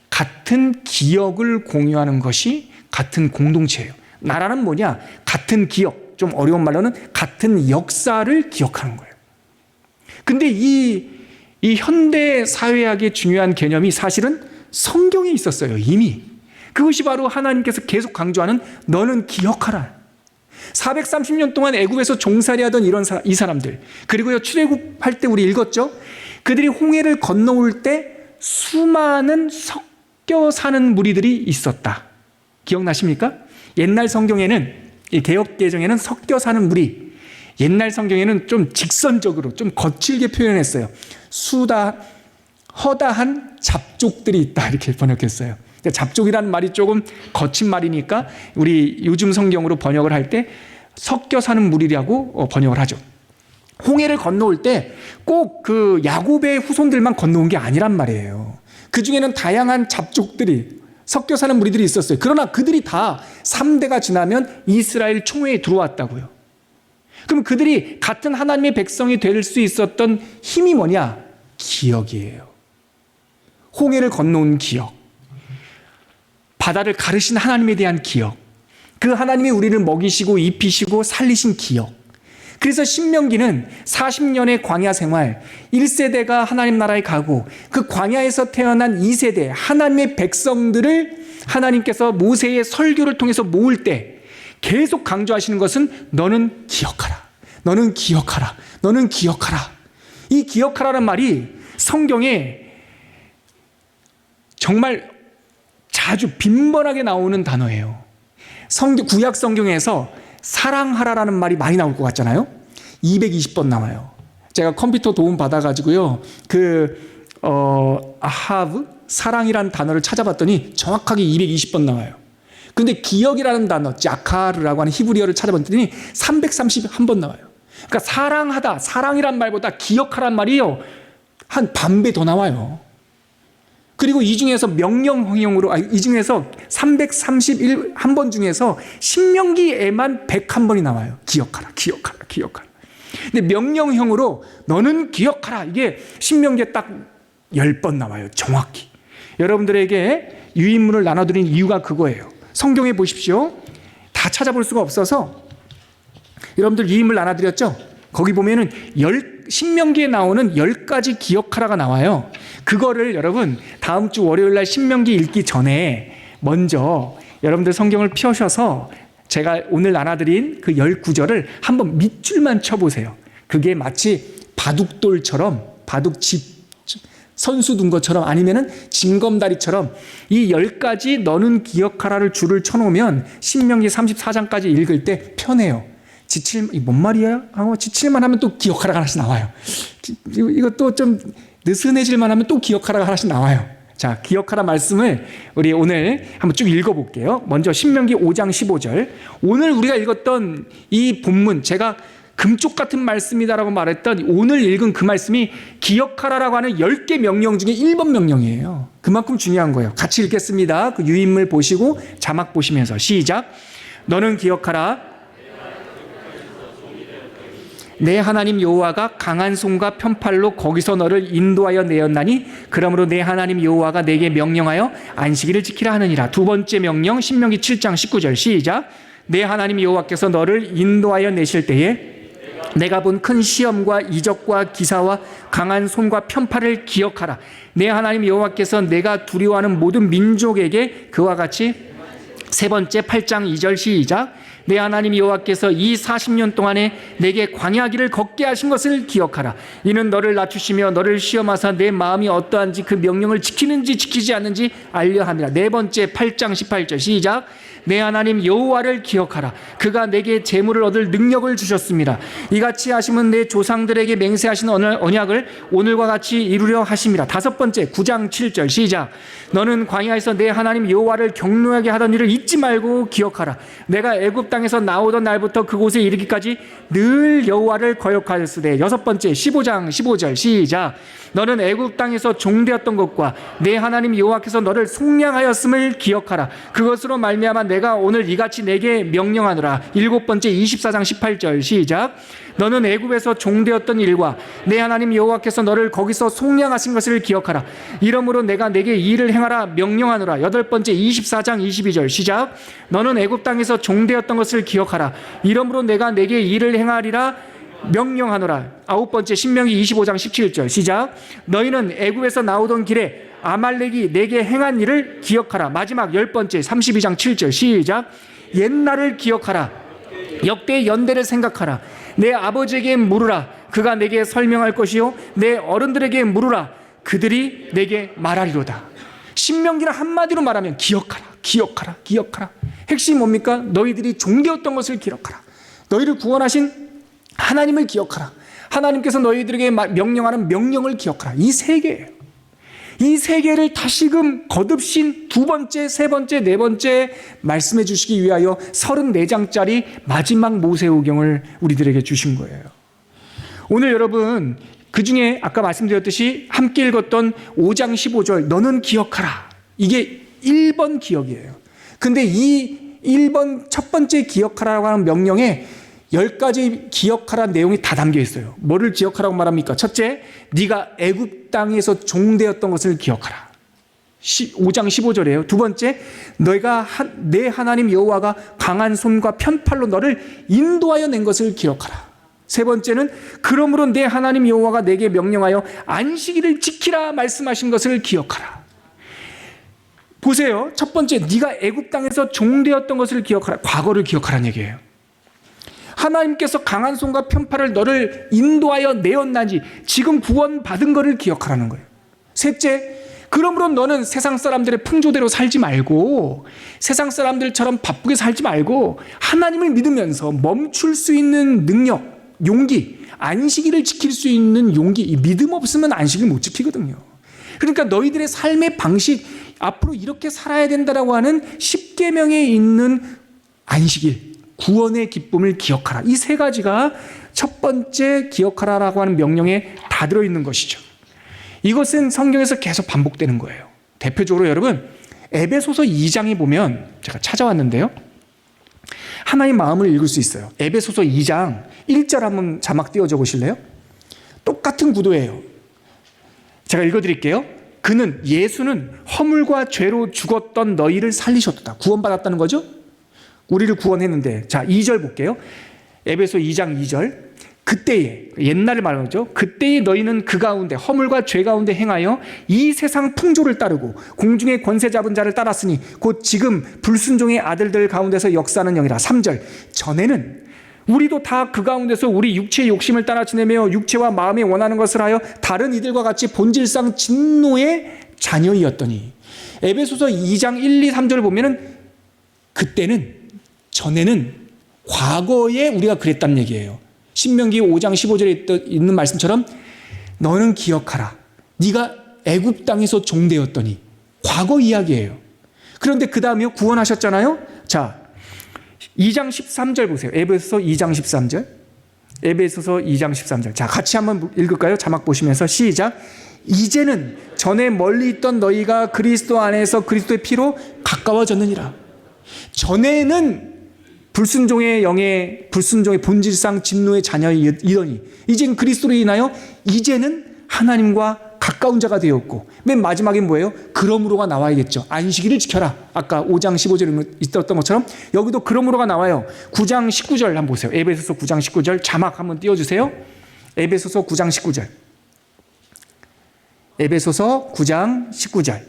[SPEAKER 1] 같은 기억을 공유하는 것이 같은 공동체예요. 나라는 뭐냐? 같은 기억, 좀 어려운 말로는 같은 역사를 기억하는 거예요. 근데 이 현대 사회학의 중요한 개념이 사실은 성경에 있었어요. 이미. 그것이 바로 하나님께서 계속 강조하는 너는 기억하라. 430년 동안 애굽에서 종살이 하던 이 사람들, 그리고요 출애굽할 때 우리 읽었죠? 그들이 홍해를 건너올 때 수많은 섞여 사는 무리들이 있었다. 기억나십니까? 옛날 성경에는, 이 개역개정에는 섞여 사는 무리, 옛날 성경에는 좀 직선적으로 좀 거칠게 표현했어요. 허다한 잡족들이 있다 이렇게 번역했어요. 잡족이라는 말이 조금 거친 말이니까 우리 요즘 성경으로 번역을 할 때 섞여 사는 무리라고 번역을 하죠. 홍해를 건너올 때 꼭 그 야곱의 후손들만 건너온 게 아니란 말이에요. 그 중에는 다양한 잡족들이 섞여 사는 무리들이 있었어요. 그러나 그들이 다 3대가 지나면 이스라엘 총회에 들어왔다고요. 그럼 그들이 같은 하나님의 백성이 될 수 있었던 힘이 뭐냐? 기억이에요. 홍해를 건너온 기억. 바다를 가르신 하나님에 대한 기억. 그 하나님이 우리를 먹이시고 입히시고 살리신 기억. 그래서 신명기는 40년의 광야 생활, 1세대가 하나님 나라에 가고 그 광야에서 태어난 2세대 하나님의 백성들을 하나님께서 모세의 설교를 통해서 모을 때 계속 강조하시는 것은 너는 기억하라. 너는 기억하라. 너는 기억하라. 이 기억하라는 말이 성경에 정말 자주 빈번하게 나오는 단어예요. 구약 성경에서 사랑하라라는 말이 많이 나올 것 같잖아요. 220번 나와요. 제가 컴퓨터 도움 받아가지고요. 아하브, 사랑이라는 단어를 찾아봤더니 정확하게 220번 나와요. 근데 기억이라는 단어, 자카르라고 하는 히브리어를 찾아봤더니 331번 나와요. 그러니까 사랑하다, 사랑이란 말보다 기억하란 말이요. 한 반배 더 나와요. 그리고 이 중에서 명령형으로, 이 중에서 331번 중에서 신명기에만 101번이 나와요. 기억하라, 기억하라, 기억하라. 근데 명령형으로 너는 기억하라. 이게 신명기에 딱 10번 나와요. 정확히. 여러분들에게 유인문을 나눠드린 이유가 그거예요. 성경에 보십시오. 다 찾아볼 수가 없어서 여러분들 유인문을 나눠드렸죠? 거기 보면은 신명기에 나오는 10가지 기억하라가 나와요. 그거를 여러분 다음 주 월요일 날 신명기 읽기 전에 먼저 여러분들 성경을 펴셔서 제가 오늘 나눠드린 그 10구절을 한번 밑줄만 쳐보세요. 그게 마치 바둑돌처럼 바둑집 선수 둔 것처럼 아니면은 징검다리처럼 이 10가지 너는 기억하라를 줄을 쳐놓으면 신명기 34장까지 읽을 때 편해요. 뭔 말이야? 지칠만 하면 또 기억하라가 하나씩 나와요. 이것도 좀 느슨해질만 하면 또 기억하라가 하나씩 나와요. 자, 기억하라 말씀을 우리 오늘 한번 쭉 읽어볼게요. 먼저 신명기 5장 15절. 오늘 우리가 읽었던 이 본문, 제가 금쪽 같은 말씀이다라고 말했던 오늘 읽은 그 말씀이 기억하라라고 하는 10개 명령 중에 1번 명령이에요. 그만큼 중요한 거예요. 같이 읽겠습니다. 그 유인물 보시고 자막 보시면서 시작. 너는 기억하라. 내 하나님 여호와가 강한 손과 편팔로 거기서 너를 인도하여 내었나니 그러므로 내 하나님 여호와가 내게 명령하여 안식일을 지키라 하느니라. 두 번째 명령 신명기 7장 19절 시작. 내 하나님 여호와께서 너를 인도하여 내실 때에 내가 본 큰 시험과 이적과 기사와 강한 손과 편팔을 기억하라. 내 하나님 여호와께서 내가 두려워하는 모든 민족에게 그와 같이 세 번째 8장 2절 시작. 내 하나님 여호와께서 이 40년 동안에 내게 광야길을 걷게 하신 것을 기억하라. 이는 너를 낮추시며 너를 시험하사 내 마음이 어떠한지 그 명령을 지키는지 지키지 않는지 알려 함이라. 네 번째 8장 18절 시작. 내 하나님 여호와를 기억하라. 그가 내게 재물을 얻을 능력을 주셨습니다. 이같이 하시면 내 조상들에게 맹세하신 언약을 오늘과 같이 이루려 하심이라. 다섯 번째 9장 7절 시작. 너는 광야에서 내 하나님 여호와를 경노하게 하던 일을 잊지 말고 기억하라. 내가 애굽 땅에서 나오던 날부터 그곳에 이르기까지 늘 여호와를 거역하였으되. 여섯 번째 15장 15절 시작. 너는 애굽 땅에서 종되었던 것과 내 하나님 여호와께서 너를 속량하였음을 기억하라. 그것으로 말미암아 내가 오늘 이같이 내게 명령하노라. 일곱 번째 24장 18절 시작. 너는 애굽에서 종되었던 일과 내 하나님 여호와께서 너를 거기서 속량하신 것을 기억하라. 이러므로 내가 내게 이 일을 행하라 명령하노라. 여덟 번째 24장 22절 시작. 너는 애굽 땅에서 종되었던 것을 기억하라. 이러므로 내가 내게 이 일을 행하리라 명령하노라. 아홉 번째 신명기 25장 17절 시작. 너희는 애굽에서 나오던 길에 아말렉이 내게 행한 일을 기억하라. 마지막 열 번째 32장 7절 시작. 옛날을 기억하라. 역대의 연대를 생각하라. 내 아버지에게 물으라. 그가 내게 설명할 것이요 내 어른들에게 물으라. 그들이 내게 말하리로다. 신명기를 한마디로 말하면 기억하라. 기억하라. 기억하라. 핵심이 뭡니까? 너희들이 종되었던 것을 기억하라. 너희를 구원하신 하나님을 기억하라. 하나님께서 너희들에게 명령하는 명령을 기억하라. 이 세 개예요. 이 세 개를 다시금 거듭신 두 번째, 세 번째, 네 번째 말씀해 주시기 위하여 34장짜리 마지막 모세오경을 우리들에게 주신 거예요. 오늘 여러분 그 중에 아까 말씀드렸듯이 함께 읽었던 5장 15절 너는 기억하라. 이게 1번 기억이에요. 근데 이 1번 첫 번째 기억하라고 하는 명령에 10가지 기억하라는 내용이 다 담겨 있어요. 뭐를 기억하라고 말합니까? 첫째, 네가 애굽 땅에서 종되었던 것을 기억하라. 5장 15절이에요. 두 번째, 너희가 내 하나님 여호와가 강한 손과 편팔로 너를 인도하여 낸 것을 기억하라. 세 번째는 그러므로 내 하나님 여호와가 내게 명령하여 안식일을 지키라 말씀하신 것을 기억하라. 보세요. 첫 번째, 네가 애굽 땅에서 종되었던 것을 기억하라. 과거를 기억하라는 얘기예요. 하나님께서 강한 손과 편팔을 너를 인도하여 내었나니 지금 구원받은 것을 기억하라는 거예요. 셋째, 그러므로 너는 세상 사람들의 풍조대로 살지 말고 세상 사람들처럼 바쁘게 살지 말고 하나님을 믿으면서 멈출 수 있는 능력, 용기, 안식일을 지킬 수 있는 용기. 이 믿음 없으면 안식일 못 지키거든요. 그러니까 너희들의 삶의 방식, 앞으로 이렇게 살아야 된다라고 하는 10계명에 있는 안식일, 구원의 기쁨을 기억하라. 이 세 가지가 첫 번째 기억하라라고 하는 명령에 다 들어있는 것이죠. 이것은 성경에서 계속 반복되는 거예요. 대표적으로 여러분 에베소서 2장에 보면 제가 찾아왔는데요. 하나의 마음을 읽을 수 있어요. 에베소서 2장 1절 한번 자막 띄워줘 보실래요? 똑같은 구도예요. 제가 읽어드릴게요. 그는 예수는 허물과 죄로 죽었던 너희를 살리셨다. 구원받았다는 거죠? 우리를 구원했는데. 자, 2절 볼게요. 에베소 2장 2절. 그때에, 옛날을 말하는 거죠. 그때에 너희는 그 가운데 허물과 죄 가운데 행하여 이 세상 풍조를 따르고 공중의 권세 잡은 자를 따랐으니 곧 지금 불순종의 아들들 가운데서 역사하는 영이라. 3절. 전에는 우리도 다 그 가운데서 우리 육체의 욕심을 따라 지내며 육체와 마음에 원하는 것을 하여 다른 이들과 같이 본질상 진노의 자녀이었더니. 에베소서 2장 1, 2, 3절을 보면은 그때는, 전에는, 과거에 우리가 그랬단 얘기예요. 신명기 5장 15절에 있는 말씀처럼 너는 기억하라. 네가 애굽 땅에서 종되었더니. 과거 이야기예요. 그런데 그 다음에 구원하셨잖아요. 자, 2장 13절 보세요. 에베소서 2장 13절. 에베소서 2장 13절. 자, 같이 한번 읽을까요? 자막 보시면서 시작. 이제는 전에 멀리 있던 너희가 그리스도 안에서 그리스도의 피로 가까워졌느니라. 전에는 불순종의 영의 불순종의 본질상 진노의 자녀이더니 이젠 그리스도로 인하여 이제는 하나님과 가까운 자가 되었고, 맨 마지막에 뭐예요? 그러므로가 나와야겠죠. 안식일을 지켜라. 아까 5장 15절에 있었던 것처럼 여기도 그러므로가 나와요. 9장 19절 한번 보세요. 에베소서 9장 19절 자막 한번 띄워주세요. 에베소서 9장 19절. 에베소서 9장 19절.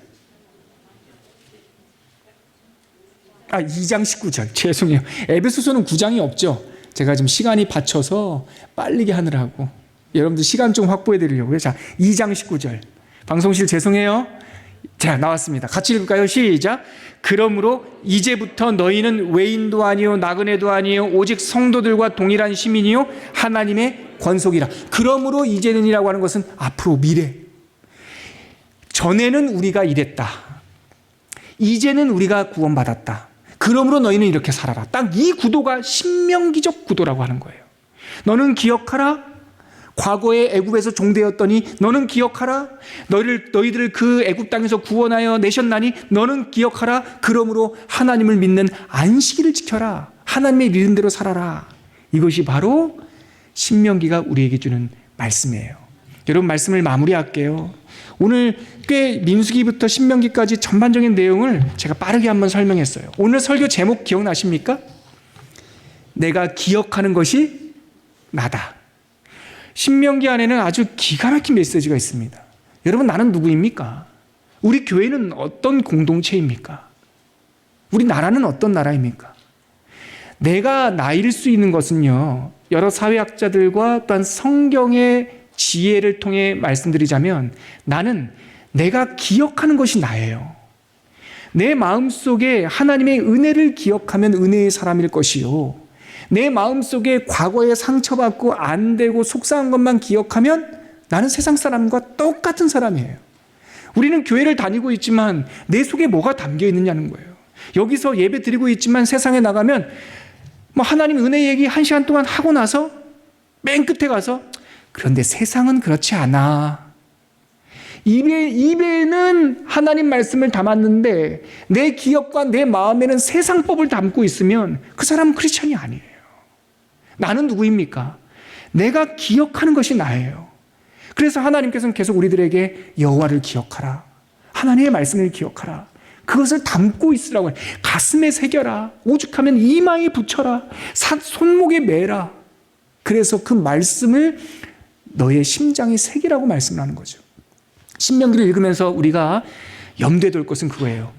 [SPEAKER 1] 2장 19절. 죄송해요. 에베소서는 9장이 없죠. 제가 지금 시간이 받쳐서 빠르게 하느라고. 여러분들 시간 좀 확보해 드리려고요. 자, 2장 19절. 방송실 죄송해요. 자, 나왔습니다. 같이 읽을까요? 시작. 그러므로 이제부터 너희는 외인도 아니요 나그네도 아니요 오직 성도들과 동일한 시민이요 하나님의 권속이라. 그러므로 이제는이라고 하는 것은 앞으로 미래. 전에는 우리가 이랬다. 이제는 우리가 구원받았다. 그러므로 너희는 이렇게 살아라. 딱 이 구도가 신명기적 구도라고 하는 거예요. 너는 기억하라. 과거에 애굽에서 종되었더니 너는 기억하라. 너희들을 그 애굽 땅에서 구원하여 내셨나니 너는 기억하라. 그러므로 하나님을 믿는 안식일을 지켜라. 하나님의 믿음대로 살아라. 이것이 바로 신명기가 우리에게 주는 말씀이에요. 여러분, 말씀을 마무리할게요. 오늘 꽤 민수기부터 신명기까지 전반적인 내용을 제가 빠르게 한번 설명했어요. 오늘 설교 제목 기억나십니까? 내가 기억하는 것이 나다. 신명기 안에는 아주 기가 막힌 메시지가 있습니다. 여러분, 나는 누구입니까? 우리 교회는 어떤 공동체입니까? 우리 나라는 어떤 나라입니까? 내가 나일 수 있는 것은요, 여러 사회학자들과 또한 성경의 지혜를 통해 말씀드리자면 나는 내가 기억하는 것이 나예요. 내 마음속에 하나님의 은혜를 기억하면 은혜의 사람일 것이요, 내 마음속에 과거에 상처받고 안 되고 속상한 것만 기억하면 나는 세상 사람과 똑같은 사람이에요. 우리는 교회를 다니고 있지만 내 속에 뭐가 담겨 있느냐는 거예요. 여기서 예배 드리고 있지만 세상에 나가면 하나님 은혜 얘기 1시간 동안 하고 나서 맨 끝에 가서 그런데 세상은 그렇지 않아. 입에는 하나님 말씀을 담았는데 내 기억과 내 마음에는 세상법을 담고 있으면 그 사람은 크리스찬이 아니에요. 나는 누구입니까? 내가 기억하는 것이 나예요. 그래서 하나님께서는 계속 우리들에게 여호와를 기억하라. 하나님의 말씀을 기억하라. 그것을 담고 있으라고 해요. 가슴에 새겨라. 오죽하면 이마에 붙여라. 손목에 매라. 그래서 그 말씀을 너의 심장에 새기라고 말씀을 하는 거죠. 신명기를 읽으면서 우리가 염두에 둘 것은 그거예요.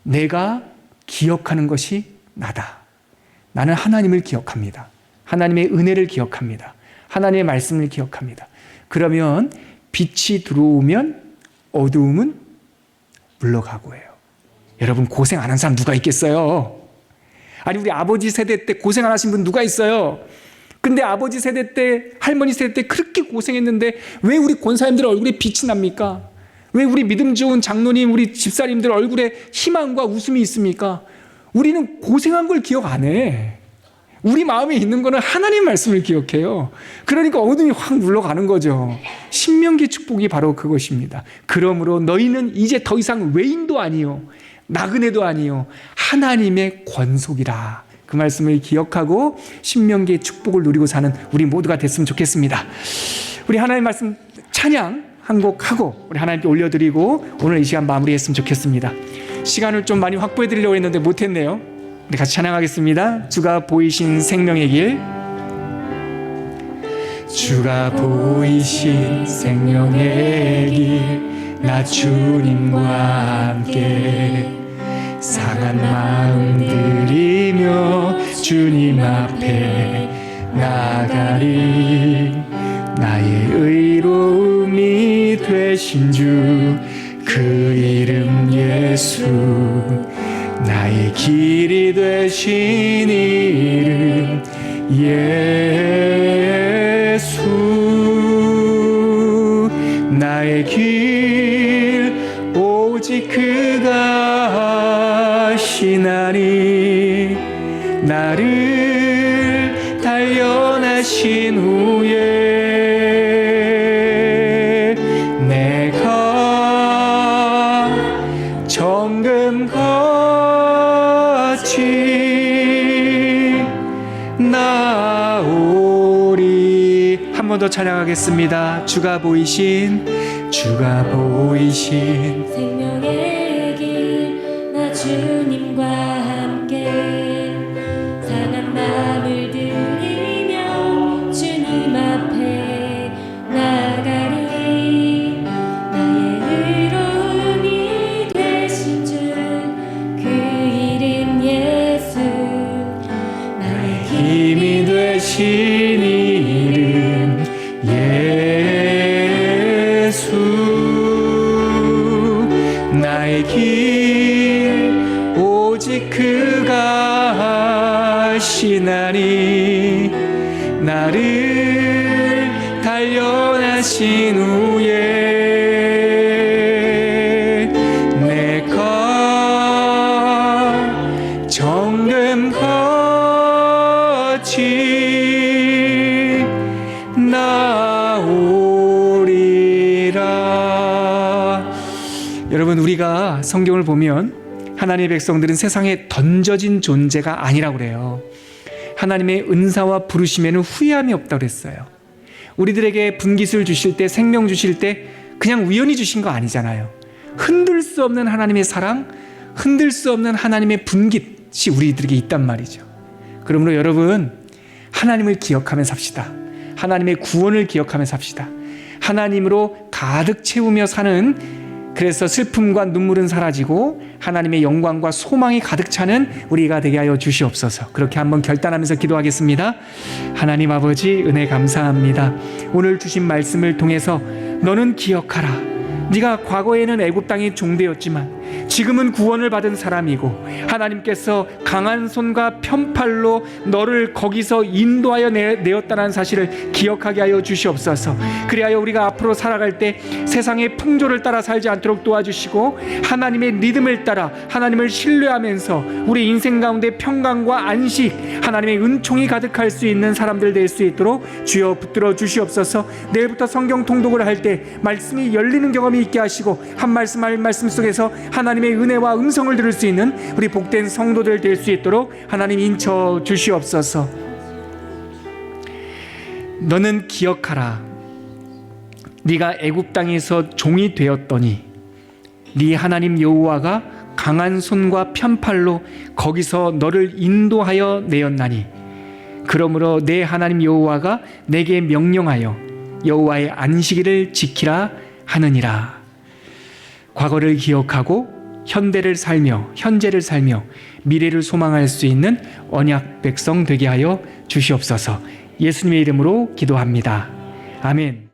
[SPEAKER 1] 내가 기억하는 것이 나다. 나는 하나님을 기억합니다. 하나님의 은혜를 기억합니다. 하나님의 말씀을 기억합니다. 그러면 빛이 들어오면 어두움은 물러가고 해요. 여러분, 고생 안 한 사람 누가 있겠어요? 아니, 우리 아버지 세대 때 고생 안 하신 분 누가 있어요? 근데 아버지 세대 때, 할머니 세대 때 그렇게 고생했는데 왜 우리 권사님들 얼굴에 빛이 납니까? 왜 우리 믿음 좋은 장로님, 우리 집사님들 얼굴에 희망과 웃음이 있습니까? 우리는 고생한 걸 기억 안 해. 우리 마음에 있는 거는 하나님 말씀을 기억해요. 그러니까 어둠이 확 물러가는 거죠. 신명기 축복이 바로 그것입니다. 그러므로 너희는 이제 더 이상 외인도 아니요 나그네도 아니요 하나님의 권속이라. 그 말씀을 기억하고 신명기의 축복을 누리고 사는 우리 모두가 됐으면 좋겠습니다. 우리 하나님 말씀 찬양 한 곡 하고 우리 하나님께 올려드리고 오늘 이 시간 마무리했으면 좋겠습니다. 시간을 좀 많이 확보해 드리려고 했는데 못했네요. 우리 같이 찬양하겠습니다. 주가 보이신 생명의 길. 주가 보이신 생명의 길 나 주님과 함께 상한 마음 들이며 주님 앞에 나가리. 나의 의로움이 되신 주 그 이름 예수. 나의 길이 되신 이름 예수. 나의 길 오직 그가 하시나니. 나를 단련하시니 달려나신 후에 내가 정금같이 나오리. 한 번 더 찬양하겠습니다. 주가 보이신
[SPEAKER 2] 생명의 길 나 주님과 함께 상한 마음을 들이며 주님 앞에 나가리. 나의 의로움이 되신 주 그 이름 예수, 나의
[SPEAKER 1] 힘이 되신 이름 예수. 나의 길 오직 그가 하시나니. 나를 단련하신 후에 내가 정금같이 나오리라. 여러분, 우리가 성경을 보면 하나님의 백성들은 세상에 던져진 존재가 아니라고 그래요. 하나님의 은사와 부르심에는 후회함이 없다고 그랬어요. 우리들에게 분깃을 주실 때, 생명 주실 때 그냥 우연히 주신 거 아니잖아요. 흔들 수 없는 하나님의 사랑, 흔들 수 없는 하나님의 분깃이 우리들에게 있단 말이죠. 그러므로 여러분, 하나님을 기억하며 삽시다. 하나님의 구원을 기억하며 삽시다. 하나님으로 가득 채우며 사는, 그래서 슬픔과 눈물은 사라지고 하나님의 영광과 소망이 가득 차는 우리가 되게 하여 주시옵소서. 그렇게 한번 결단하면서 기도하겠습니다. 하나님 아버지, 은혜 감사합니다. 오늘 주신 말씀을 통해서 너는 기억하라. 네가 과거에는 애굽 땅의 종되었지만 지금은 구원을 받은 사람이고 하나님께서 강한 손과 편팔로 너를 거기서 인도하여 내었다는 사실을 기억하게 하여 주시옵소서. 그리하여 우리가 앞으로 살아갈 때 세상의 풍조를 따라 살지 않도록 도와주시고 하나님의 리듬을 따라 하나님을 신뢰하면서 우리 인생 가운데 평강과 안식, 하나님의 은총이 가득할 수 있는 사람들 될 수 있도록 주여 붙들어 주시옵소서. 내일부터 성경 통독을 할 때 말씀이 열리는 경험이 있게 하시고 한 말씀 한 말씀 속에서 하나님의 은혜와 음성을 들을 수 있는 우리 복된 성도들 될 수 있도록 하나님 인쳐 주시옵소서. 너는 기억하라. 네가 애굽 땅에서 종이 되었더니 네 하나님 여호와가 강한 손과 편팔로 거기서 너를 인도하여 내었나니 그러므로 내 하나님 여호와가 내게 명령하여 여호와의 안식일을 지키라 하느니라. 과거를 기억하고 현대를 살며 현재를 살며 미래를 소망할 수 있는 언약 백성 되게 하여 주시옵소서. 예수님의 이름으로 기도합니다. 아멘.